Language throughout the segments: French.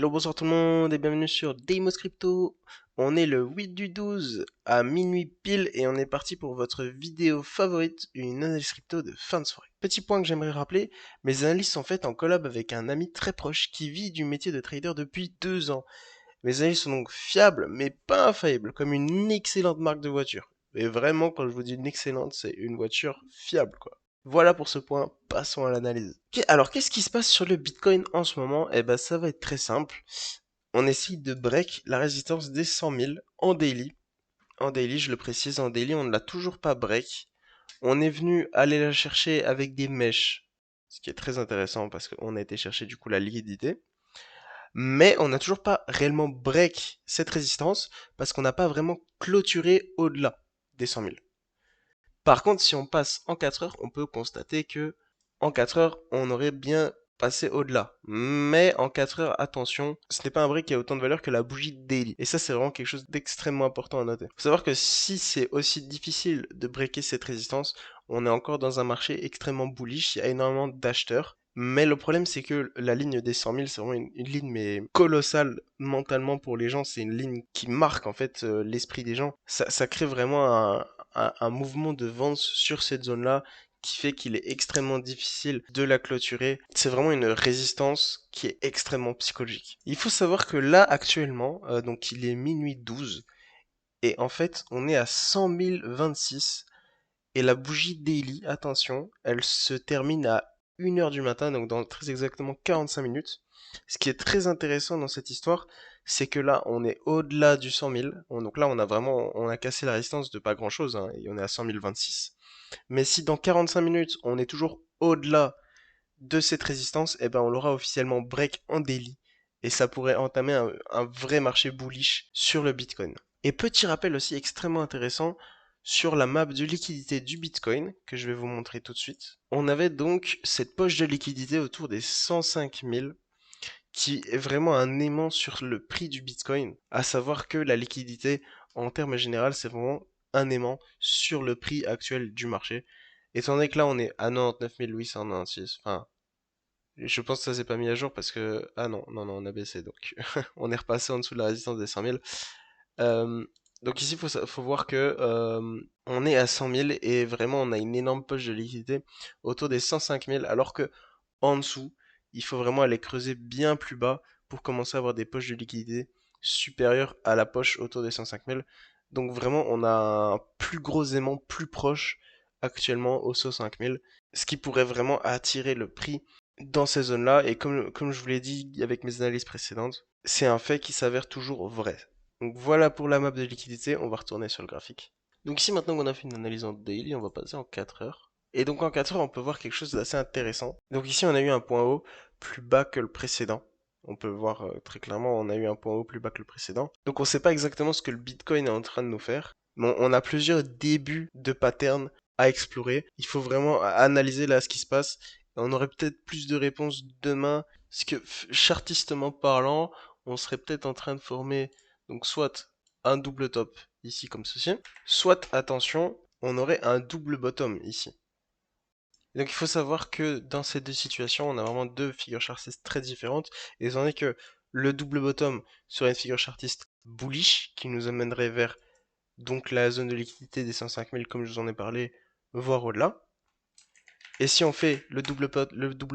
Hello, bonsoir tout le monde et bienvenue sur Deimos Crypto. On est le 8 du 12 à minuit pile et on est parti pour votre vidéo favorite, une analyse crypto de fin de soirée. Petit point que j'aimerais rappeler, mes analyses sont faites en collab avec un ami très proche qui vit du métier de trader depuis 2 ans. Mes analyses sont donc fiables mais pas infaillibles, comme une excellente marque de voiture. Et vraiment, quand je vous dis une excellente, c'est une voiture fiable quoi. Voilà pour ce point, passons à l'analyse. Alors, qu'est-ce qui se passe sur le Bitcoin en ce moment? Eh ben, ça va être très simple. On essaye de break la résistance des 100 000 en daily. En daily, je le précise, en daily, on ne l'a toujours pas break. On est venu aller la chercher avec des mèches, ce qui est très intéressant parce qu'on a été chercher du coup la liquidité. Mais on n'a toujours pas réellement break cette résistance parce qu'on n'a pas vraiment clôturé au-delà des 100 000. Par contre, si on passe en 4 heures, on peut constater que en 4 heures, on aurait bien passé au-delà. Mais en 4 heures, attention, ce n'est pas un break qui a autant de valeur que la bougie daily. Et ça, c'est vraiment quelque chose d'extrêmement important à noter. Faut savoir que si c'est aussi difficile de breaker cette résistance, on est encore dans un marché extrêmement bullish, il y a énormément d'acheteurs. Mais le problème, c'est que la ligne des 100 000, c'est vraiment une ligne mais colossale mentalement pour les gens. C'est une ligne qui marque en fait l'esprit des gens. Ça crée vraiment un mouvement de vente sur cette zone-là qui fait qu'il est extrêmement difficile de la clôturer. C'est vraiment une résistance qui est extrêmement psychologique. Il faut savoir que là, actuellement, donc il est minuit 12, et en fait, on est à 100 026, et la bougie daily, attention, elle se termine à 1 heure du matin, donc dans très exactement 45 minutes. Ce qui est très intéressant dans cette histoire, c'est que là, on est au-delà du 100 000. Donc là, on a cassé la résistance de pas grand-chose, hein, et on est à 100 026. Mais si dans 45 minutes, on est toujours au-delà de cette résistance, eh ben, on l'aura officiellement break en daily. Et ça pourrait entamer un vrai marché bullish sur le Bitcoin. Et petit rappel aussi extrêmement intéressant, sur la map de liquidité du Bitcoin, que je vais vous montrer tout de suite. On avait donc cette poche de liquidité autour des 105 000, qui est vraiment un aimant sur le prix du Bitcoin, à savoir que la liquidité, en termes généraux, c'est vraiment un aimant sur le prix actuel du marché. Étant donné que là, on est à 99 896, enfin, je pense que ça s'est pas mis à jour parce que... Ah non, non, non, on a baissé, donc on est repassé en dessous de la résistance des 100 000. Euh, donc ici, faut voir que on est à 100 000 et vraiment, on a une énorme poche de liquidité autour des 105 000, alors que en dessous, il faut vraiment aller creuser bien plus bas pour commencer à avoir des poches de liquidité supérieures à la poche autour des 105 000. Donc vraiment, on a un plus gros aimant plus proche actuellement au 105 000, ce qui pourrait vraiment attirer le prix dans ces zones-là. Et comme je vous l'ai dit avec mes analyses précédentes, c'est un fait qui s'avère toujours vrai. Donc voilà pour la map de liquidité, on va retourner sur le graphique. Donc ici maintenant qu'on a fait une analyse en daily, on va passer en 4 heures. Et donc en 4 heures, on peut voir quelque chose d'assez intéressant. Donc ici, on a eu un point haut plus bas que le précédent. On peut voir très clairement, on a eu un point haut plus bas que le précédent. Donc on ne sait pas exactement ce que le Bitcoin est en train de nous faire. Mais on a plusieurs débuts de patterns à explorer. Il faut vraiment analyser là ce qui se passe. On aurait peut-être plus de réponses demain. Parce que chartistement parlant, on serait peut-être en train de former donc soit un double top ici comme ceci, soit, attention, on aurait un double bottom ici. Donc il faut savoir que dans ces deux situations, on a vraiment deux figures chartistes très différentes, et étant donné que le double bottom serait une figure chartiste bullish, qui nous amènerait vers donc la zone de liquidité des 105 000 comme je vous en ai parlé, voire au-delà. Et si on fait le double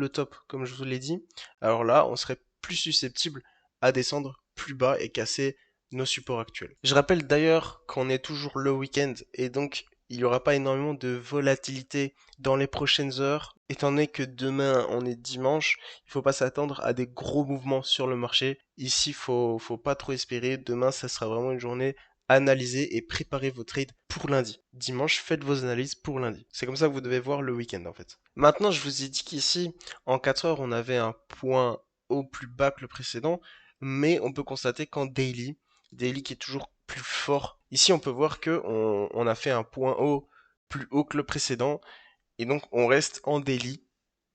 top comme je vous l'ai dit, alors là on serait plus susceptible à descendre plus bas et casser nos supports actuels. Je rappelle d'ailleurs qu'on est toujours le week-end et donc il n'y aura pas énormément de volatilité dans les prochaines heures. Étant donné que demain on est dimanche, il ne faut pas s'attendre à des gros mouvements sur le marché. Ici, faut pas trop espérer. Demain, ça sera vraiment une journée analysez et préparez vos trades pour lundi. Dimanche, faites vos analyses pour lundi. C'est comme ça que vous devez voir le week-end en fait. Maintenant, je vous ai dit qu'ici, en 4 heures, on avait un point haut plus bas que le précédent, mais on peut constater qu'en daily qui est toujours plus fort, ici on peut voir que on a fait un point haut plus haut que le précédent, et donc on reste en daily.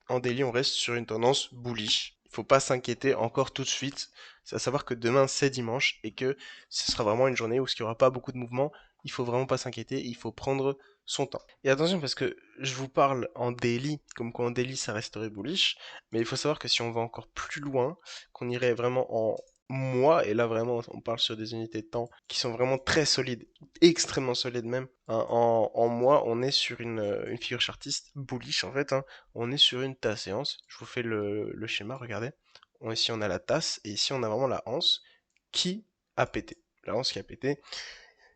En daily, on reste sur une tendance bullish. Il ne faut pas s'inquiéter encore tout de suite. C'est à savoir que demain c'est dimanche et que ce sera vraiment une journée où il n'y aura pas beaucoup de mouvements. Il faut vraiment pas s'inquiéter. Il faut prendre son temps. Et attention parce que je vous parle en daily, comme quoi en daily ça resterait bullish, mais il faut savoir que si on va encore plus loin, qu'on irait vraiment en mois, et là vraiment on parle sur des unités de temps qui sont vraiment très solides, extrêmement solides même, hein, en mois on est sur une figure chartiste bullish en fait, hein, on est sur une tasse séance, je vous fais le schéma, regardez, ici on a la tasse, et ici on a vraiment la anse qui a pété. La anse qui a pété,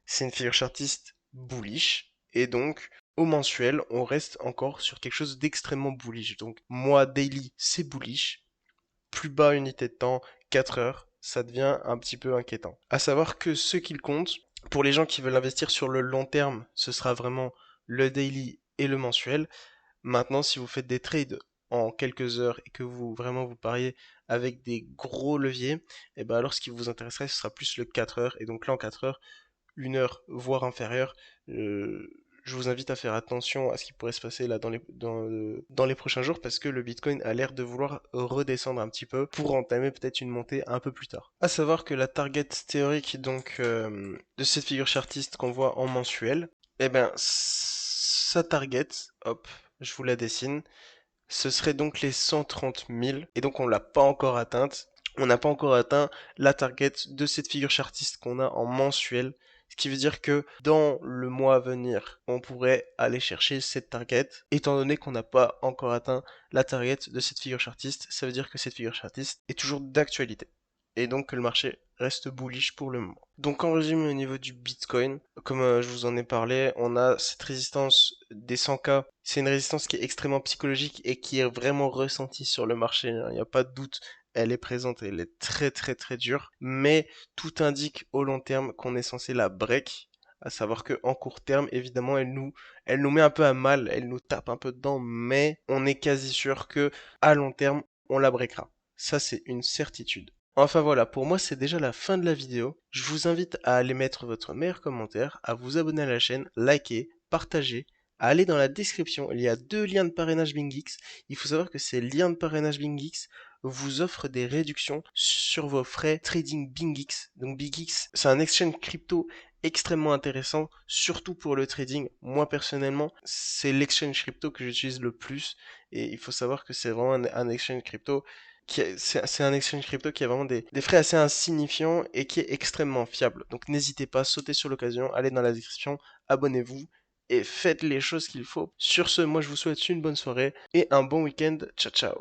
c'est une figure chartiste bullish, et donc au mensuel, on reste encore sur quelque chose d'extrêmement bullish. Donc mois daily, c'est bullish, plus bas unité de temps, 4 heures, ça devient un petit peu inquiétant. À savoir que ce qu'il compte, pour les gens qui veulent investir sur le long terme, ce sera vraiment le daily et le mensuel. Maintenant, si vous faites des trades en quelques heures et que vous vraiment vous pariez avec des gros leviers, et ben alors ce qui vous intéresserait, ce sera plus le 4 heures. Et donc là, en 4 heures, 1 heure, voire inférieure, je vous invite à faire attention à ce qui pourrait se passer là dans les prochains jours parce que le Bitcoin a l'air de vouloir redescendre un petit peu pour entamer peut-être une montée un peu plus tard. À savoir que la target théorique donc de cette figure chartiste qu'on voit en mensuel, eh ben sa target, hop, je vous la dessine, ce serait donc les 130 000 et donc on l'a pas encore atteinte. On n'a pas encore atteint la target de cette figure chartiste qu'on a en mensuel. Ce qui veut dire que dans le mois à venir, on pourrait aller chercher cette target. Étant donné qu'on n'a pas encore atteint la target de cette figure chartiste, ça veut dire que cette figure chartiste est toujours d'actualité. Et donc que le marché reste bullish pour le moment. Donc en résumé au niveau du Bitcoin, comme je vous en ai parlé, on a cette résistance des 100K. C'est une résistance qui est extrêmement psychologique et qui est vraiment ressentie sur le marché, hein. Il n'y a pas de doute, elle est présente, elle est très très très dure. Mais tout indique au long terme qu'on est censé la break. À savoir que en court terme, évidemment, elle nous met un peu à mal, elle nous tape un peu dedans, mais on est quasi sûr que à long terme, on la breakera. Ça, c'est une certitude. Enfin voilà, pour moi c'est déjà la fin de la vidéo. Je vous invite à aller mettre votre meilleur commentaire, à vous abonner à la chaîne, liker, partager, à aller dans la description. Il y a 2 liens de parrainage BingX. Il faut savoir que ces liens de parrainage BingX vous offrent des réductions sur vos frais trading BingX. Donc BingX, c'est un exchange crypto extrêmement intéressant, surtout pour le trading. Moi personnellement, c'est l'exchange crypto que j'utilise le plus. Et il faut savoir que c'est vraiment un exchange crypto c'est un exchange crypto qui a vraiment des frais assez insignifiants et qui est extrêmement fiable. Donc n'hésitez pas, sautez sur l'occasion, allez dans la description, abonnez-vous et faites les choses qu'il faut. Sur ce, moi je vous souhaite une bonne soirée et un bon week-end. Ciao ciao.